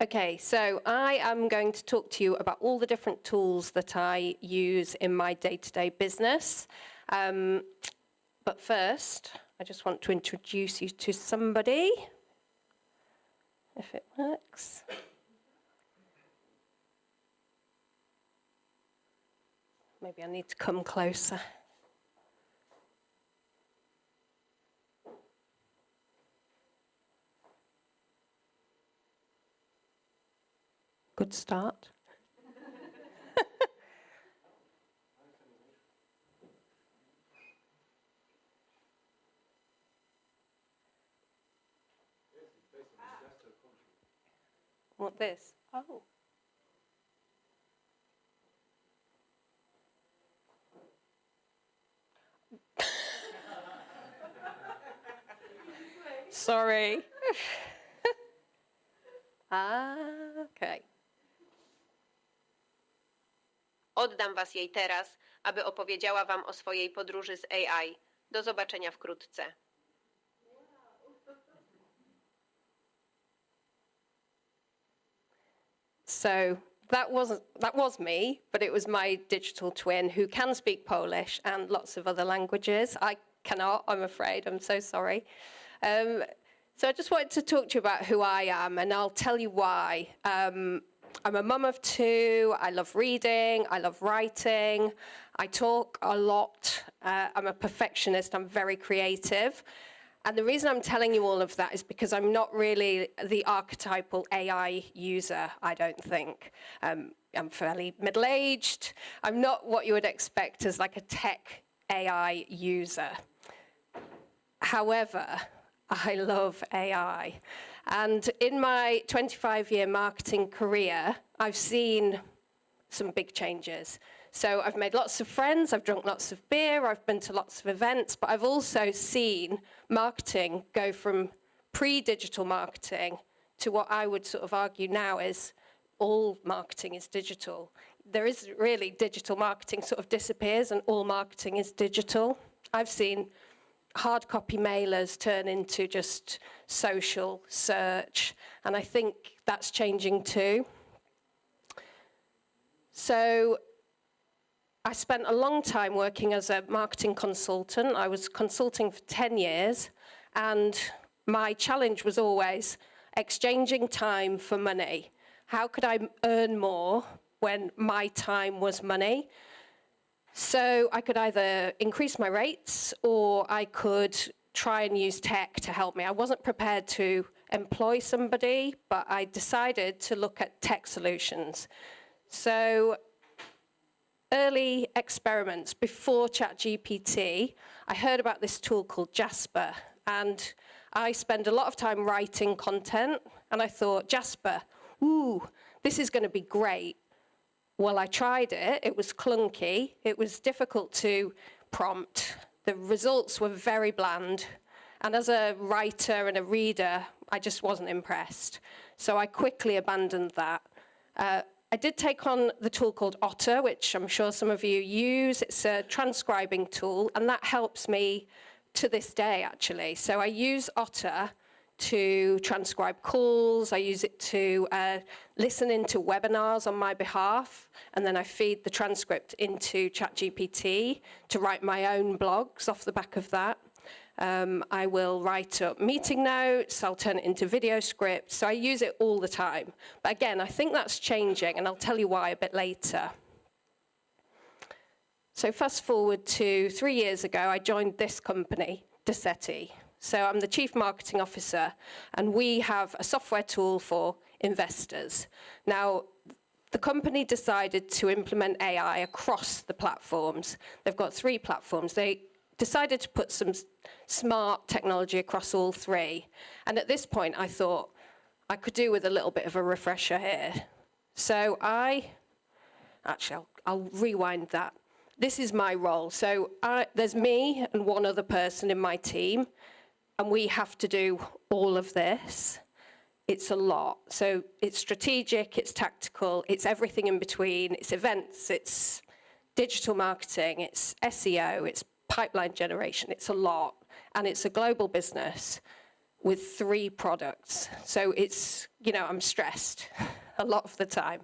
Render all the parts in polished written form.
Okay, so I am going to talk to you about all the different tools that I use in my day-to-day business. But first, I just want to introduce you to somebody, if it works. Maybe I need to come closer. Good start. What this? Oh. Sorry. Okay. Oddam was jej teraz, aby opowiedziała wam o swojej podróży z AI. Do zobaczenia wkrótce. So that was me, but it was my digital twin who can speak Polish and lots of other languages. I cannot, I'm afraid. I'm so sorry. So I just wanted to talk to you about who I am, and I'll tell you why. I'm a mum of two. I love reading. I love writing. I talk a lot. I'm a perfectionist. I'm very creative. And the reason I'm telling you all of that is because I'm not really the archetypal AI user, I don't think. I'm fairly middle-aged. I'm not what you would expect as like a tech AI user. However, I love AI. And in my 25-year marketing career, I've seen some big changes. So I've made lots of friends, I've drunk lots of beer, I've been to lots of events, but I've also seen marketing go from pre-digital marketing to what I would sort of argue now is all marketing is digital. There is really digital marketing sort of disappears and all marketing is digital. I've seen hard copy mailers turn into just social search, and I think that's changing too. So I spent a long time working as a marketing consultant. I was consulting for 10 years, and my challenge was always exchanging time for money. How could I earn more when my time was money? So I could either increase my rates or I could try and use tech to help me. I wasn't prepared to employ somebody, but I decided to look at tech solutions. So early experiments before ChatGPT, I heard about this tool called Jasper, and I spend a lot of time writing content, and I thought, Jasper, ooh, this is going to be great. Well, I tried it. It was clunky. It was difficult to prompt. The results were very bland. And as a writer and a reader, I just wasn't impressed. So I quickly abandoned that. I did take on the tool called Otter, which I'm sure some of you use. It's a transcribing tool, and that helps me to this day, actually. So I use Otter to transcribe calls. I use it to listen into webinars on my behalf, and then I feed the transcript into ChatGPT to write my own blogs off the back of that. I will write up meeting notes, I'll turn it into video scripts, so I use it all the time. But again, I think that's changing, and I'll tell you why a bit later. So fast forward to 3 years ago, I joined this company, Dasseti. So I'm the Chief Marketing Officer, and we have a software tool for investors. Now, the company decided to implement AI across the platforms. They've got 3 platforms. They decided to put some smart technology across all 3. And at this point, I thought I could do with a little bit of a refresher here. So I'll rewind that. This is my role. So there's me and one other person in my team, and we have to do all of this. It's a lot. So it's strategic, it's tactical, it's everything in between, it's events, it's digital marketing, it's SEO, it's pipeline generation, it's a lot, and it's a global business. with 3 products. So it's, I'm stressed a lot of the time.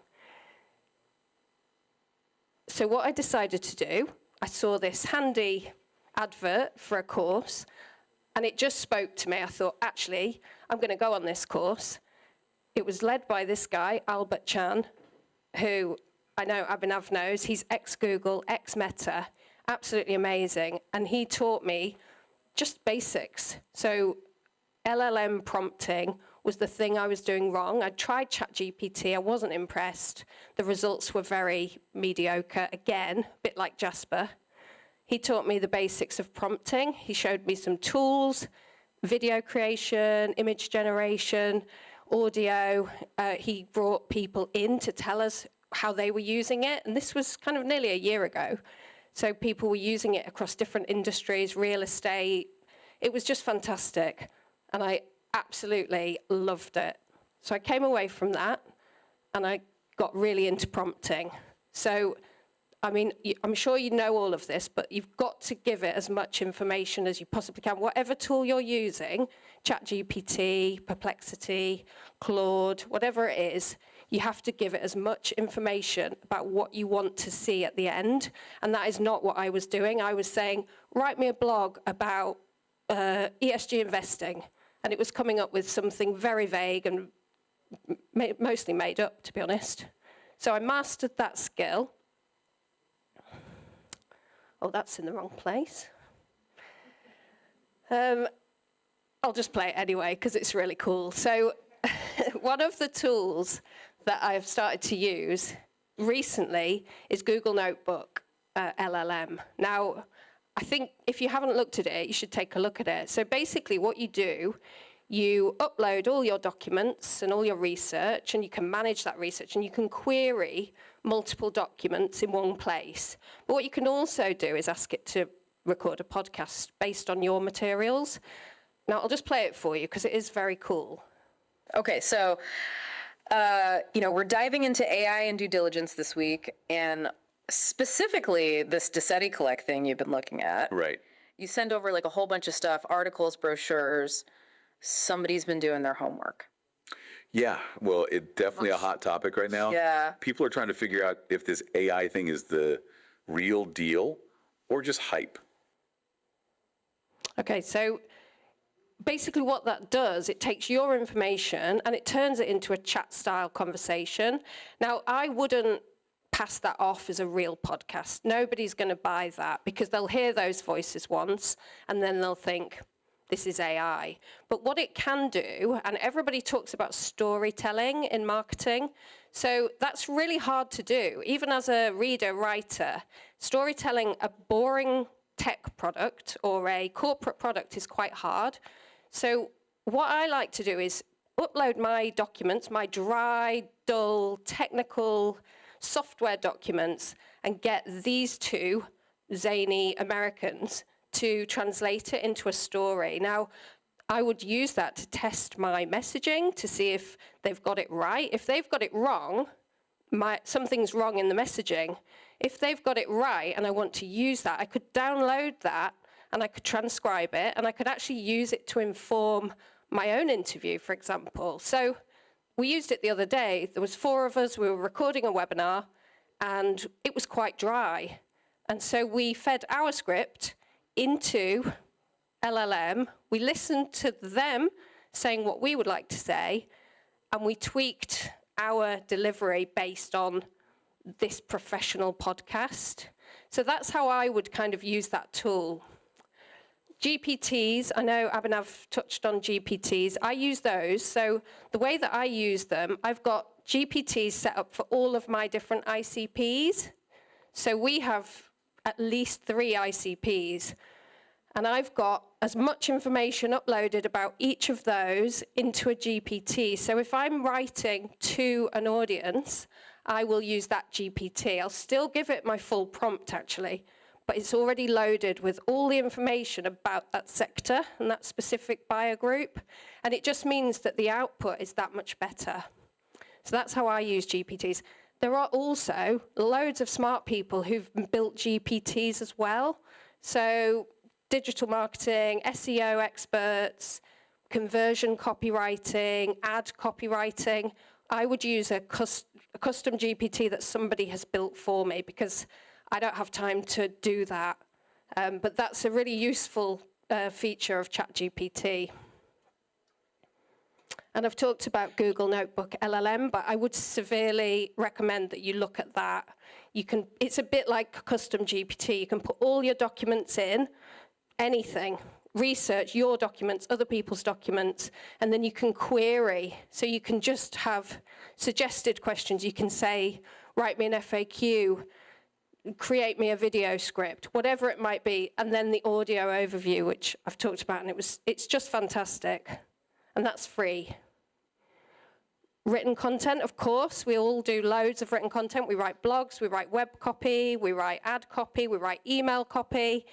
So what I decided to do, I saw this handy advert for a course, and it just spoke to me. I thought, actually, I'm going to go on this course. It was led by this guy, Albert Chan, who I know Abhinav knows. He's ex-Google, ex-Meta, absolutely amazing. And he taught me just basics. So LLM prompting was the thing I was doing wrong. I tried ChatGPT. I wasn't impressed. The results were very mediocre. Again, a bit like Jasper. He taught me the basics of prompting. He showed me some tools, video creation, image generation, audio. He brought people in to tell us how they were using it. And this was kind of nearly a year ago. So people were using it across different industries, real estate. It was just fantastic. And I absolutely loved it. So I came away from that, and I got really into prompting. So, I mean, I'm sure you know all of this, but you've got to give it as much information as you possibly can. Whatever tool you're using, ChatGPT, Perplexity, Claude, whatever it is, you have to give it as much information about what you want to see at the end. And that is not what I was doing. I was saying, write me a blog about ESG investing. And it was coming up with something very vague and mostly made up, to be honest. So I mastered that skill. Oh, that's in the wrong place. I'll just play it anyway, because it's really cool. So one of the tools that I've started to use recently is Google Notebook LLM. Now, I think if you haven't looked at it, you should take a look at it. So basically what you do, you upload all your documents and all your research, and you can manage that research, and you can query multiple documents in one place. But what you can also do is ask it to record a podcast based on your materials. Now, I'll just play it for you because it is very cool. Okay, so, we're diving into AI and due diligence this week, and specifically this Dasseti collect thing you've been looking at. Right. You send over like a whole bunch of stuff, articles, brochures. Somebody's been doing their homework. Yeah, well, it's definitely a hot topic right now. Yeah. People are trying to figure out if this AI thing is the real deal or just hype. Okay, so basically what that does, it takes your information and it turns it into a chat-style conversation. Now, I wouldn't pass that off as a real podcast. Nobody's going to buy that because they'll hear those voices once and then they'll think, this is AI. But what it can do, and everybody talks about storytelling in marketing, so that's really hard to do. Even as a reader, writer, storytelling a boring tech product or a corporate product is quite hard. So what I like to do is upload my documents, my dry, dull, technical software documents, and get these two zany Americans to translate it into a story. Now, I would use that to test my messaging to see if they've got it right. If they've got it wrong, something's wrong in the messaging. If they've got it right and I want to use that, I could download that and I could transcribe it and I could actually use it to inform my own interview, for example. So we used it the other day. There was 4 of us. We were recording a webinar and it was quite dry. And so we fed our script into LLM, we listened to them saying what we would like to say, and we tweaked our delivery based on this professional podcast. So that's how I would kind of use that tool. GPTs, I know Abhinav touched on GPTs. I use those. So the way that I use them, I've got GPTs set up for all of my different ICPs. So we have at least 3 ICPs. And I've got as much information uploaded about each of those into a GPT. So if I'm writing to an audience, I will use that GPT. I'll still give it my full prompt, actually, but it's already loaded with all the information about that sector and that specific buyer group. And it just means that the output is that much better. So that's how I use GPTs. There are also loads of smart people who've built GPTs as well. So digital marketing, SEO experts, conversion copywriting, ad copywriting, I would use a custom GPT that somebody has built for me because I don't have time to do that. But that's a really useful feature of ChatGPT. And I've talked about Google Notebook LLM, but I would severely recommend that you look at that. It's a bit like custom GPT. You can put all your documents in, anything, research your documents, other people's documents, and then you can query. So you can just have suggested questions. You can say, write me an FAQ, create me a video script, whatever it might be, and then the audio overview, which I've talked about, and it's just fantastic. And that's free. Written content, of course, we all do loads of written content. We write blogs, we write web copy, we write ad copy, we write email copy.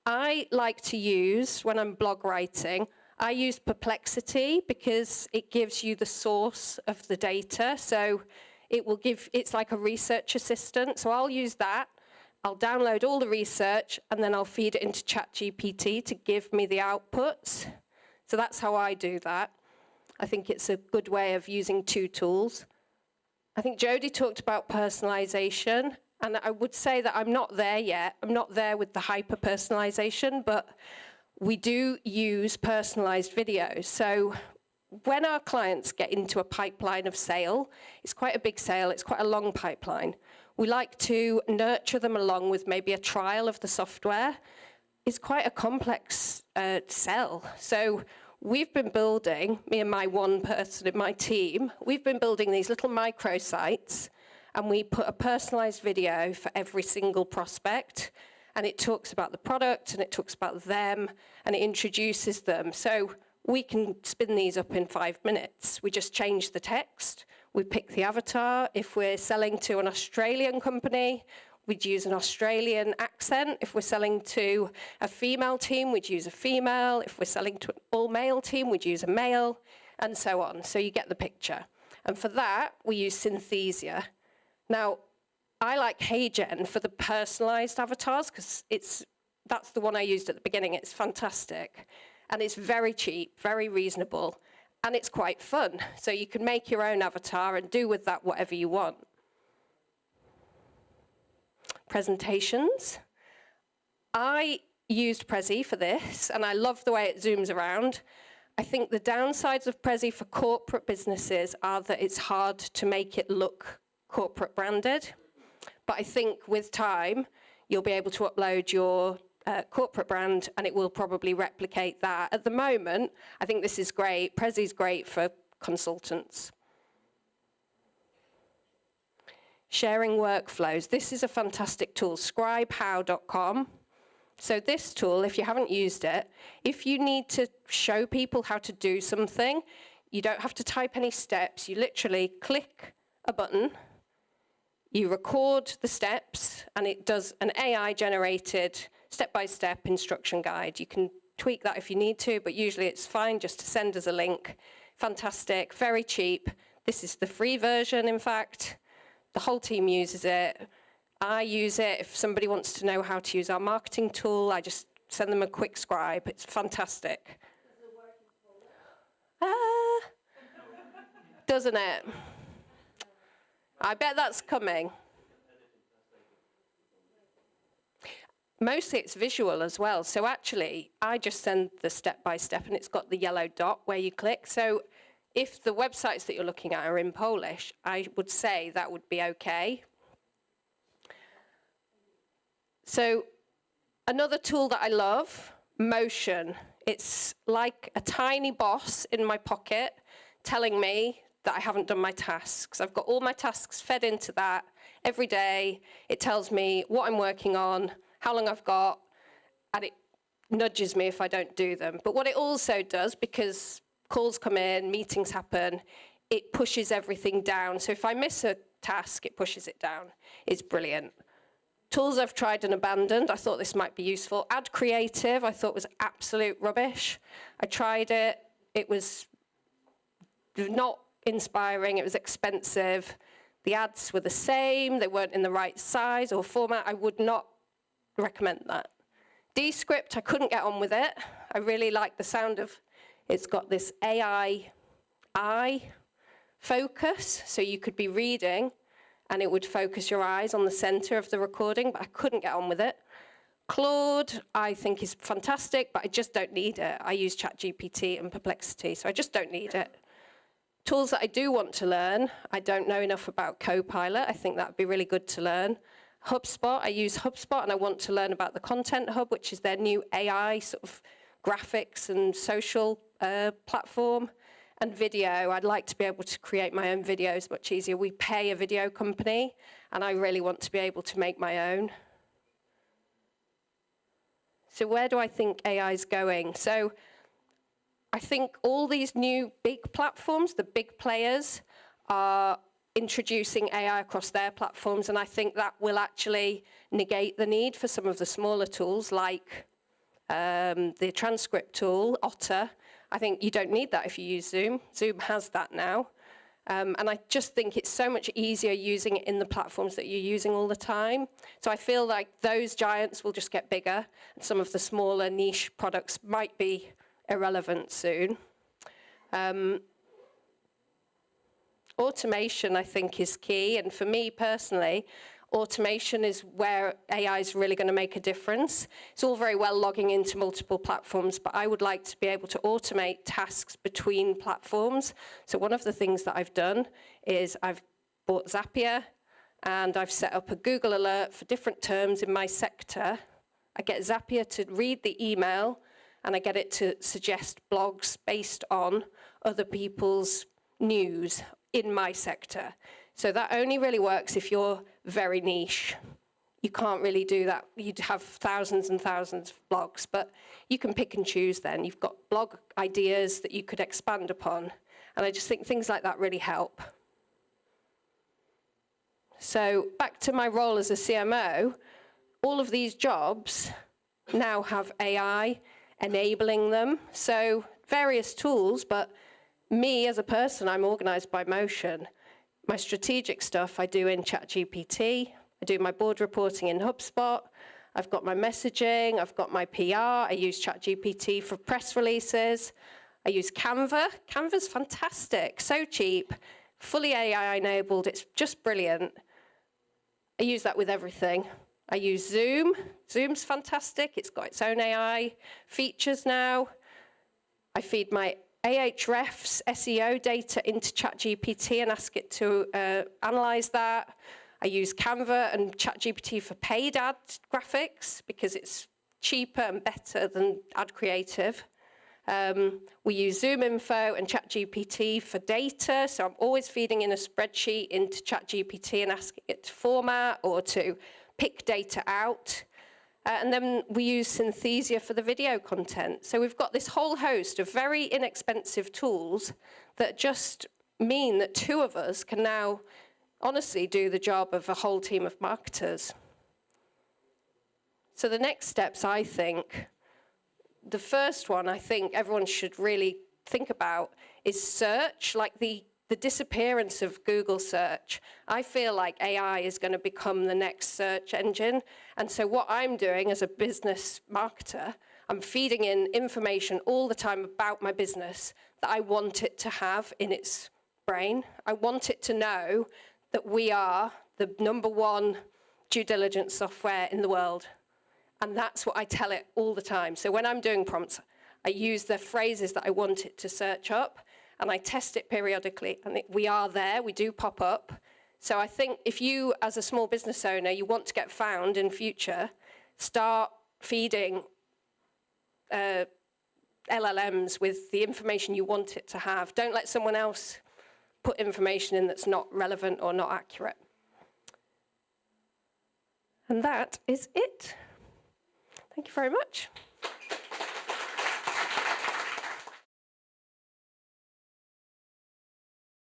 I like to use, when I'm blog writing, I use Perplexity because it gives you the source of the data. So it's like a research assistant. So I'll use that. I'll download all the research, and then I'll feed it into ChatGPT to give me the outputs. So that's how I do that. I think it's a good way of using two tools. I think Jodie talked about personalization, and I would say that I'm not there yet. I'm not there with the hyper-personalization, but we do use personalized videos. So when our clients get into a pipeline of sale, it's quite a big sale, it's quite a long pipeline. We like to nurture them along with maybe a trial of the software. It's quite a complex sell. So we've been building, me and my one person in my team, we've been building these little microsites, and we put a personalized video for every single prospect, and it talks about the product, and it talks about them, and it introduces them. So we can spin these up in 5 minutes. We just change the text, we pick the avatar. If we're selling to an Australian company, we'd use an Australian accent. If we're selling to a female team, we'd use a female. If we're selling to an all-male team, we'd use a male, and so on. So you get the picture. And for that, we use Synthesia. Now, I like HeyGen for the personalized avatars, because that's the one I used at the beginning. It's fantastic. And it's very cheap, very reasonable, and it's quite fun. So you can make your own avatar and do with that whatever you want. Presentations. I used Prezi for this, and I love the way it zooms around. I think the downsides of Prezi for corporate businesses are that it's hard to make it look corporate branded. But I think with time, you'll be able to upload your corporate brand, and it will probably replicate that. At the moment, I think this is great. Prezi's great for consultants. Sharing workflows. This is a fantastic tool, scribehow.com. So this tool, if you haven't used it, if you need to show people how to do something, you don't have to type any steps. You literally click a button, you record the steps, and it does an AI-generated step-by-step instruction guide. You can tweak that if you need to, but usually it's fine just to send us a link. Fantastic, very cheap. This is the free version, in fact. The whole team uses it. I use it. If somebody wants to know how to use our marketing tool, I just send them a quick scribe. It's fantastic. Doesn't it? I bet that's coming. Mostly it's visual as well. So actually, I just send the step-by-step, and it's got the yellow dot where you click. So if the websites that you're looking at are in Polish, I would say that would be okay. So another tool that I love, Motion. It's like a tiny boss in my pocket telling me that I haven't done my tasks. I've got all my tasks fed into that every day. It tells me what I'm working on, how long I've got, and it nudges me if I don't do them. But what it also does, because calls come in, meetings happen, it pushes everything down. So if I miss a task, it pushes it down. It's brilliant. Tools I've tried and abandoned, I thought this might be useful. Ad Creative, I thought was absolute rubbish. I tried it. It was not inspiring. It was expensive. The ads were the same. They weren't in the right size or format. I would not recommend that. Descript, I couldn't get on with it. I really like the sound of It's got this AI eye focus, so you could be reading and it would focus your eyes on the center of the recording, but I couldn't get on with it. Claude, I think, is fantastic, but I just don't need it. I use ChatGPT and Perplexity, so I just don't need it. Tools that I do want to learn, I don't know enough about Copilot. I think that would be really good to learn. HubSpot, I use HubSpot, and I want to learn about the Content Hub, which is their new AI sort of graphics and social platform. And video, I'd like to be able to create my own videos much easier. We pay a video company, and I really want to be able to make my own. So where do I think AI is going? So I think all these new big platforms, the big players, are introducing AI across their platforms, and I think that will actually negate the need for some of the smaller tools like the transcript tool, Otter. I think you don't need that if you use Zoom. Zoom has that now. And I just think it's so much easier using it in the platforms that you're using all the time. So I feel like those giants will just get bigger, and some of the smaller niche products might be irrelevant soon. Automation, I think, is key. And for me personally, automation is where AI is really going to make a difference. It's all very well logging into multiple platforms, but I would like to be able to automate tasks between platforms. So one of the things that I've done is I've bought Zapier, and I've set up a Google alert for different terms in my sector. I get Zapier to read the email, and I get it to suggest blogs based on other people's news in my sector. So that only really works if you're very niche. You can't really do that. You'd have thousands and thousands of blogs, but you can pick and choose then. You've got blog ideas that you could expand upon. And I just think things like that really help. So back to my role as a CMO, all of these jobs now have AI enabling them. So various tools, but me as a person, I'm organized by motion. My strategic stuff I do in ChatGPT. I do my board reporting in HubSpot. I've got my messaging. I've got my PR. I use ChatGPT for press releases. I use Canva. Canva's fantastic, so cheap, fully AI enabled. It's just brilliant. I use that with everything. I use Zoom. Zoom's fantastic. It's got its own AI features now. I feed my Ahrefs SEO data into ChatGPT and ask it to analyze that. I use Canva and ChatGPT for paid ad graphics because it's cheaper and better than ad creative. We use Zoom Info and ChatGPT for data, so I'm always feeding in a spreadsheet into ChatGPT and asking it to format or to pick data out. And then we use Synthesia for the video content. So we've got this whole host of very inexpensive tools that just mean that two of us can now honestly do the job of a whole team of marketers. So the next steps, I think, the first one I think everyone should really think about is search, like the disappearance of Google search. I feel like AI is going to become the next search engine. And so what I'm doing as a business marketer, I'm feeding in information all the time about my business that I want it to have in its brain. I want it to know that we are the #1 due diligence software in the world. And that's what I tell it all the time. So when I'm doing prompts, I use the phrases that I want it to search up, and I test it periodically, and we are there, we do pop up. So I think if you, as a small business owner, you want to get found in future, start feeding LLMs with the information you want it to have. Don't let someone else put information in that's not relevant or not accurate. And that is it. Thank you very much.